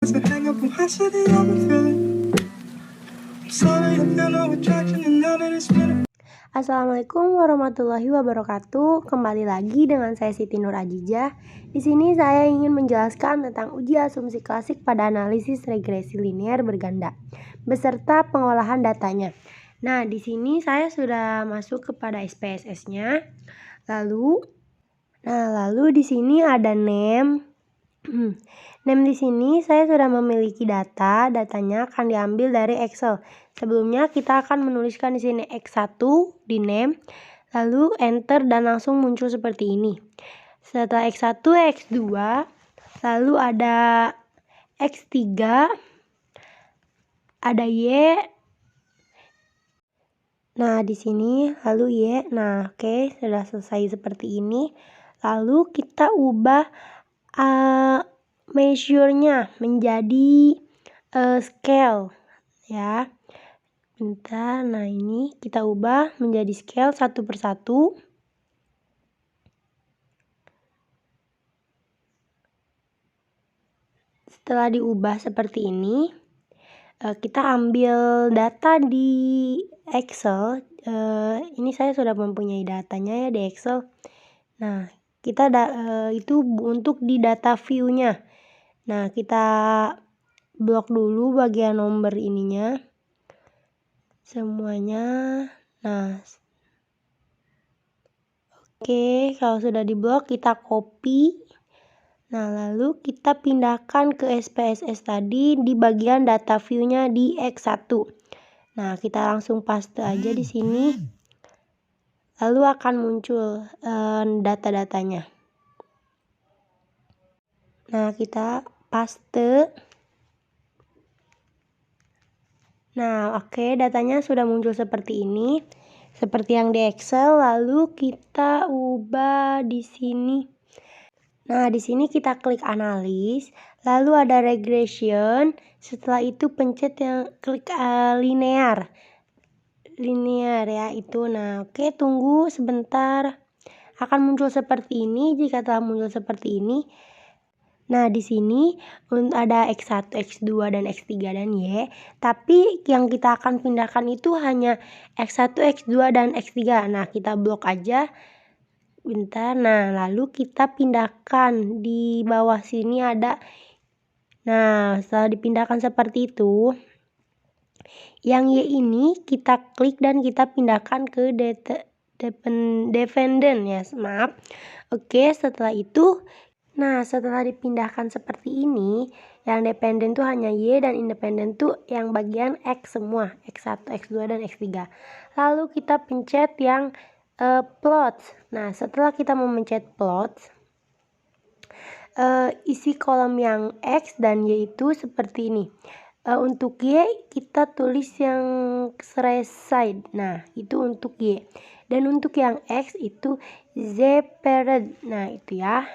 to hang up and hustle the other feeling. I'm sorry, I feel no attraction and now that it's been. Assalamualaikum warahmatullahi wabarakatuh. Kembali lagi dengan saya Siti Nur Ajijah. Di sini saya ingin menjelaskan tentang uji asumsi klasik pada analisis regresi linear berganda beserta pengolahan datanya. Nah, di sini saya sudah masuk kepada SPSS-nya. Lalu di sini ada name. Name di sini saya sudah memiliki datanya akan diambil dari Excel. Sebelumnya kita akan menuliskan di sini X1 di name, lalu enter dan langsung muncul seperti ini. Setelah X1, X2, lalu ada X3, ada Y. Nah, di sini lalu Y. Nah, oke, sudah selesai seperti ini. Lalu kita ubah measure-nya menjadi scale ya. Bentar, nah ini kita ubah menjadi scale satu persatu. Setelah diubah seperti ini, kita ambil data di Excel. Ini saya sudah mempunyai datanya ya di Excel. Nah, kita itu untuk di data view-nya. Nah, kita blok dulu bagian nomor ininya semuanya. Nah, oke, kalau sudah diblok kita copy. Nah, lalu kita pindahkan ke SPSS tadi di bagian data view-nya di X1. Nah, kita langsung paste aja di sini. Lalu akan muncul data-datanya. Nah, kita paste. Nah, oke, datanya sudah muncul seperti ini. Seperti yang di Excel, lalu kita ubah di sini. Nah, di sini kita klik analis, lalu ada regression. Setelah itu pencet yang klik linear ya itu. Nah, oke, tunggu sebentar. Akan muncul seperti ini. Jika telah muncul seperti ini, nah di sini ada X1, X2 dan X3 dan Y. Tapi yang kita akan pindahkan itu hanya X1, X2 dan X3. Nah, kita blok aja. Bentar. Nah, lalu kita pindahkan di bawah sini ada. Nah, setelah dipindahkan seperti itu, yang Y ini kita klik dan kita pindahkan ke dependent ya, maaf. Oke, setelah itu, nah setelah dipindahkan seperti ini, yang dependent tuh hanya Y dan independent tuh yang bagian X semua, X1, X2 dan X3. Lalu kita pencet yang plot. Nah, setelah kita memencet plot, isi kolom yang X dan Y itu seperti ini. Untuk Y kita tulis yang side. Nah, itu untuk Y. Dan untuk yang X itu Z-paired. Nah, itu ya.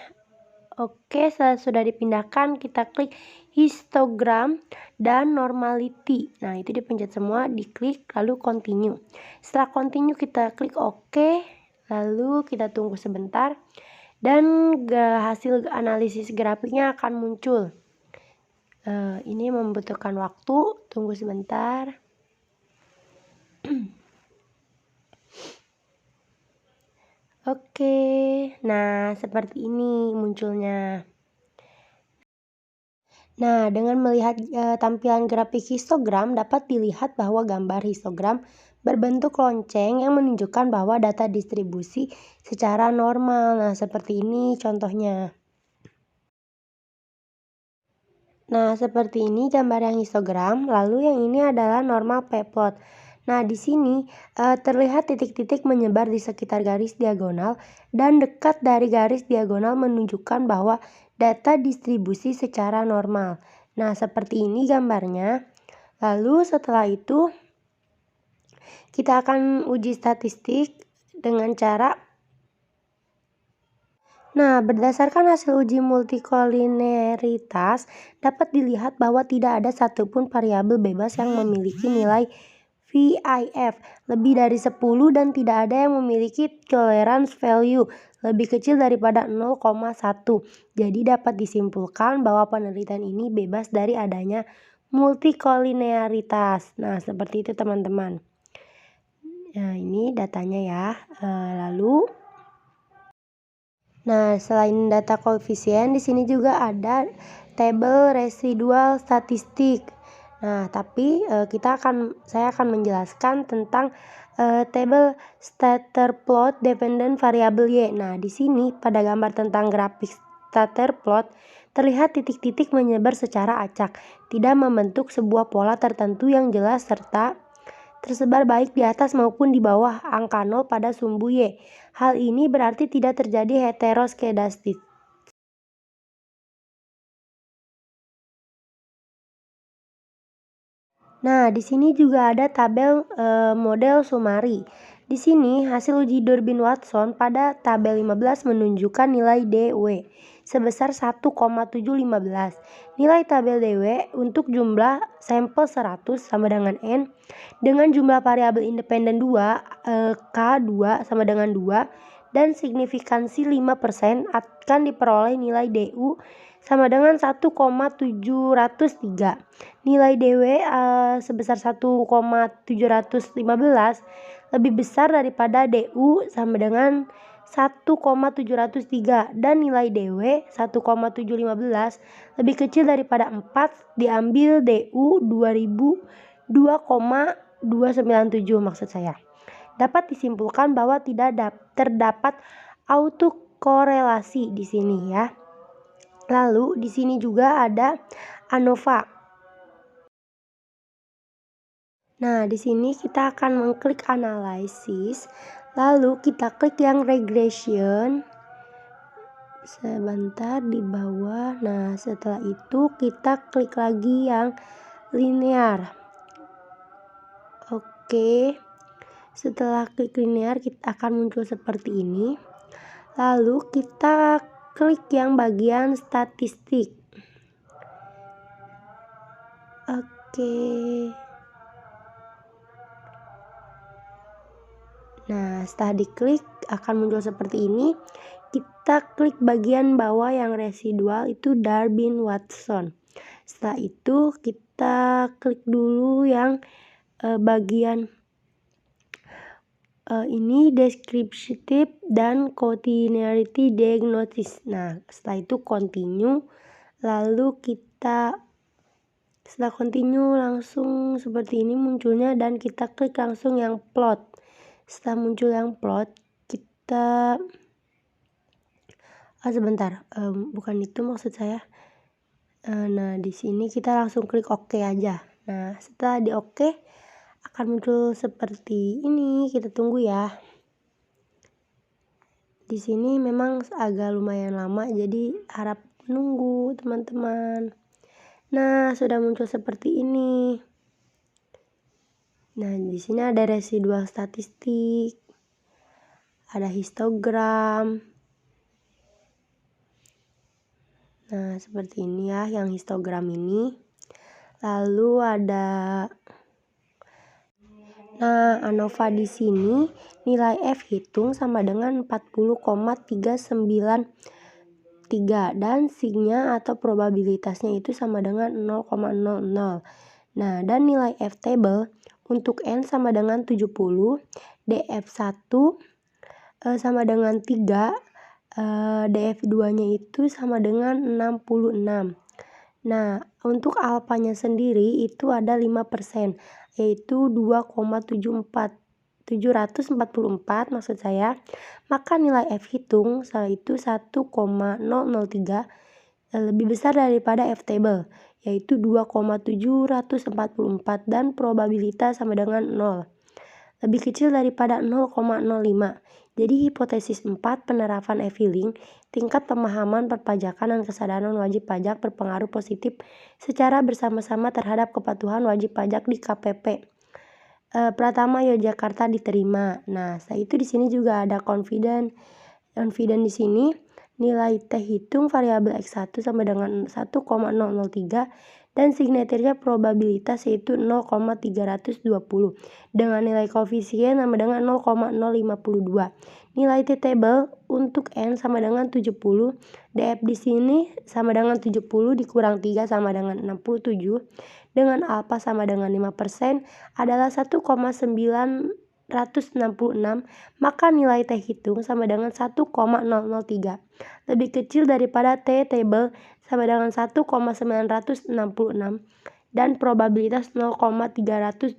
Oke, sudah dipindahkan, kita klik histogram dan normality. Nah, itu dipencet semua, diklik lalu continue. Setelah continue kita klik OK, lalu kita tunggu sebentar dan hasil analisis grafiknya akan muncul. Ini membutuhkan waktu, tunggu sebentar. Oke, nah seperti ini munculnya. Nah, dengan melihat tampilan grafik histogram dapat dilihat bahwa gambar histogram berbentuk lonceng yang menunjukkan bahwa data distribusi secara normal. Nah, seperti ini contohnya. Nah, seperti ini gambar yang histogram, lalu yang ini adalah normal p-plot. Nah, di sini terlihat titik-titik menyebar di sekitar garis diagonal dan dekat dari garis diagonal menunjukkan bahwa data distribusi secara normal. Nah, seperti ini gambarnya. Lalu setelah itu kita akan uji statistik dengan cara. Nah, berdasarkan hasil uji multikolinearitas, dapat dilihat bahwa tidak ada satupun variabel bebas yang memiliki nilai VIF lebih dari 10 dan tidak ada yang memiliki tolerance value lebih kecil daripada 0,1. Jadi dapat disimpulkan bahwa penelitian ini bebas dari adanya multikolinearitas. Nah, seperti itu teman-teman. Nah, ini datanya ya. Nah, selain data koefisien, di sini juga ada tabel residual statistik. Nah, tapi saya akan menjelaskan tentang tabel scatter plot dependent variable Y. Nah, di sini pada gambar tentang grafik scatter plot terlihat titik-titik menyebar secara acak, tidak membentuk sebuah pola tertentu yang jelas serta tersebar baik di atas maupun di bawah angka 0 pada sumbu Y. Hal ini berarti tidak terjadi heteroskedastis. Nah, di sini juga ada tabel model Sumari. Di sini hasil uji Durbin-Watson pada tabel 15 menunjukkan nilai DW sebesar 1,715. Nilai tabel DW untuk jumlah sampel 100 sama dengan N dengan jumlah variabel independen 2, K2 sama dengan 2 dan signifikansi 5% akan diperoleh nilai DU sama dengan 1,703. Nilai DW sebesar 1,715 lebih besar daripada DU sama dengan 1,703 dan nilai DW 1,715 lebih kecil daripada 4 diambil DU 2,297 maksud saya. Dapat disimpulkan bahwa tidak terdapat autokorelasi di sini ya. Lalu di sini juga ada ANOVA. Nah, di sini kita akan mengklik analisis, lalu kita klik yang regression. Sebentar di bawah. Nah, setelah itu kita klik lagi yang linear. Oke. Setelah klik linear kita akan muncul seperti ini. Lalu kita klik yang bagian statistik. Oke. Nah, setelah diklik akan muncul seperti ini. Kita klik bagian bawah yang residual itu Durbin-Watson. Setelah itu kita klik dulu yang bagian ini descriptive dan continuity diagnosis. Nah, setelah itu continue. Lalu setelah continue langsung seperti ini munculnya dan kita klik langsung yang plot. Setelah muncul yang plot, kita bukan itu maksud saya. Nah, di sini kita langsung klik OK aja. Nah, setelah di OK akan muncul seperti ini. Kita tunggu ya. Di sini memang agak lumayan lama, jadi harap menunggu teman-teman. Nah, sudah muncul seperti ini. Nah, di sini ada residual statistik, ada histogram. Nah, seperti ini ya yang histogram ini. Lalu ada ANOVA di sini nilai F hitung sama dengan 40,393 dan signya atau probabilitasnya itu sama dengan 0,00. Nah, dan nilai F table untuk N sama dengan 70, DF1 sama dengan 3, DF2-nya itu sama dengan 66. Nah, untuk alfanya sendiri itu ada 5%, yaitu 2,744 maksud saya. Maka nilai F hitung itu 1,003 lebih besar daripada F table, yaitu 2,744 dan probabilitas sama dengan 0. Lebih kecil daripada 0,05. Jadi hipotesis 4 penerapan e-filing, tingkat pemahaman perpajakan dan kesadaran wajib pajak berpengaruh positif secara bersama-sama terhadap kepatuhan wajib pajak di KPP. Pratama Yogyakarta diterima. Nah, setelah itu di sini juga ada confident di sini nilai T hitung variabel X1 sama dengan 1,003 dan signaturnya probabilitas yaitu 0,320 dengan nilai koefisien sama dengan 0,052. Nilai T-table untuk N sama dengan 70, DF di sini sama dengan 70 dikurang 3 sama dengan 67, dengan alfa sama dengan 5% adalah 1,966, maka nilai T hitung sama dengan 1,003. Lebih kecil daripada T-table sama dengan 1,966 dan probabilitas 0,320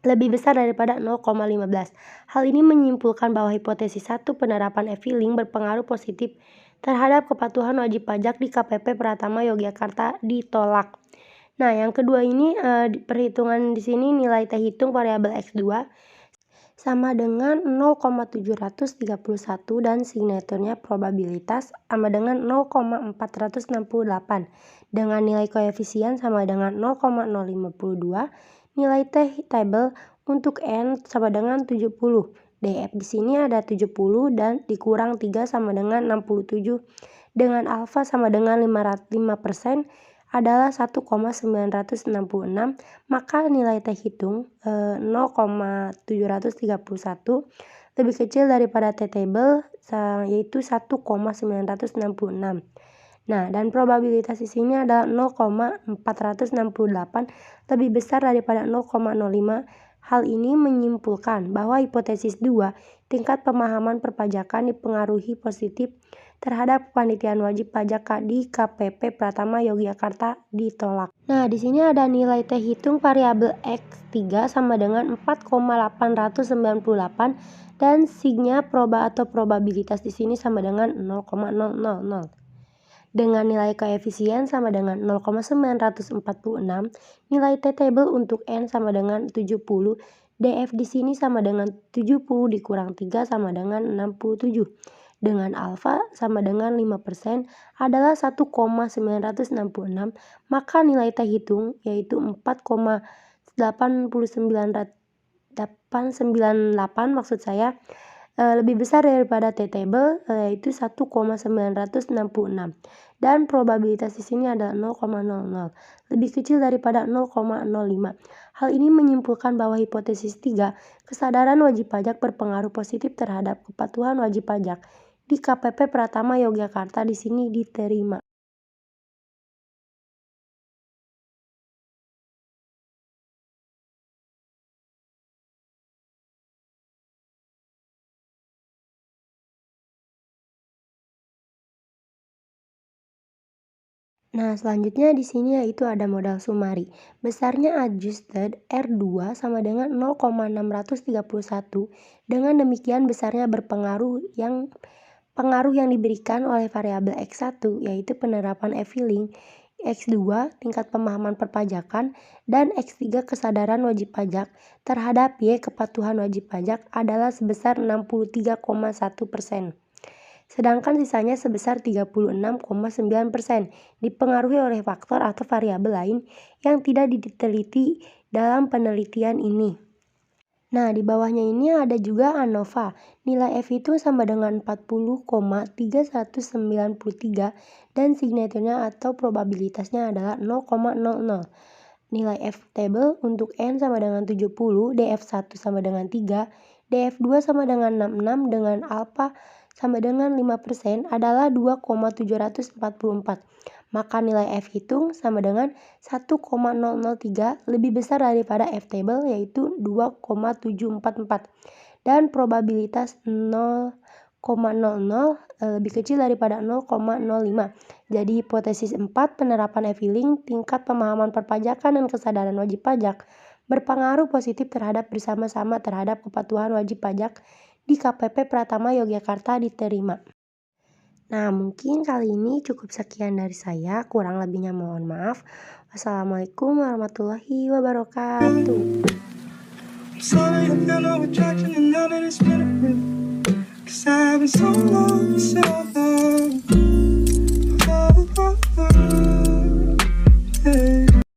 lebih besar daripada 0,15. Hal ini menyimpulkan bahwa hipotesis 1 penerapan e-filing berpengaruh positif terhadap kepatuhan wajib pajak di KPP Pratama Yogyakarta ditolak. Nah, yang kedua ini perhitungan di sini nilai T hitung variabel X2 sama dengan 0,731 dan signaturnya probabilitas sama dengan 0,468 dengan nilai koefisien sama dengan 0,052. Nilai T-table untuk N sama dengan 70. DF di sini ada 70 dan dikurang 3 sama dengan 67. Dengan alfa sama dengan 5% adalah 1,966, maka nilai T hitung 0,731 lebih kecil daripada T-table yaitu 1,966. Nah, dan probabilitas di sini adalah 0,468 lebih besar daripada 0,05. Hal ini menyimpulkan bahwa hipotesis 2, tingkat pemahaman perpajakan dipengaruhi positif terhadap kepanitiaan wajib pajak di KPP Pratama Yogyakarta ditolak. Nah, di sini ada nilai T hitung variabel X3 sama dengan 4,898 dan signya probabilitas di sini sama dengan 0,000. Dengan nilai koefisien sama dengan 0,946, nilai T-table untuk N sama dengan 70, DF di sini sama dengan 70 dikurang 3 sama dengan 67. Dengan alfa sama dengan 5% adalah 1,966, maka nilai T hitung yaitu 4,898 maksud saya lebih besar daripada T-table yaitu 1,966 dan probabilitas di sini adalah 0,00 lebih kecil daripada 0,05. Hal ini menyimpulkan bahwa hipotesis 3, kesadaran wajib pajak berpengaruh positif terhadap kepatuhan wajib pajak di KPP Pratama Yogyakarta di sini diterima. Nah, selanjutnya di sini yaitu ada modal sumari. Besarnya adjusted R2 sama dengan 0,631. Dengan demikian besarnya pengaruh yang diberikan oleh variabel X1 yaitu penerapan e-filing, X2 tingkat pemahaman perpajakan, dan X3 kesadaran wajib pajak terhadap Y kepatuhan wajib pajak adalah sebesar 63,1%. Sedangkan sisanya sebesar 36,9% dipengaruhi oleh faktor atau variabel lain yang tidak diteliti dalam penelitian ini. Nah, di bawahnya ini ada juga ANOVA. Nilai F itu sama dengan 40,3193 dan signaturnya atau probabilitasnya adalah 0,00. Nilai F-table untuk N sama dengan 70, DF1 sama dengan 3, DF2 sama dengan 66 dengan alfa sama dengan 5% adalah 2,744. Maka nilai F hitung sama dengan 1,003 lebih besar daripada F-table yaitu 2,744 dan probabilitas 0,00 lebih kecil daripada 0,05. Jadi hipotesis 4 penerapan e-filing tingkat pemahaman perpajakan dan kesadaran wajib pajak berpengaruh positif terhadap bersama-sama terhadap kepatuhan wajib pajak di KPP Pratama Yogyakarta diterima. Nah, mungkin kali ini cukup sekian dari saya, kurang lebihnya mohon maaf. Wassalamualaikum warahmatullahi wabarakatuh. Sorry, I feel no attraction and now that it's been a bit. 'Cause I've been so long, so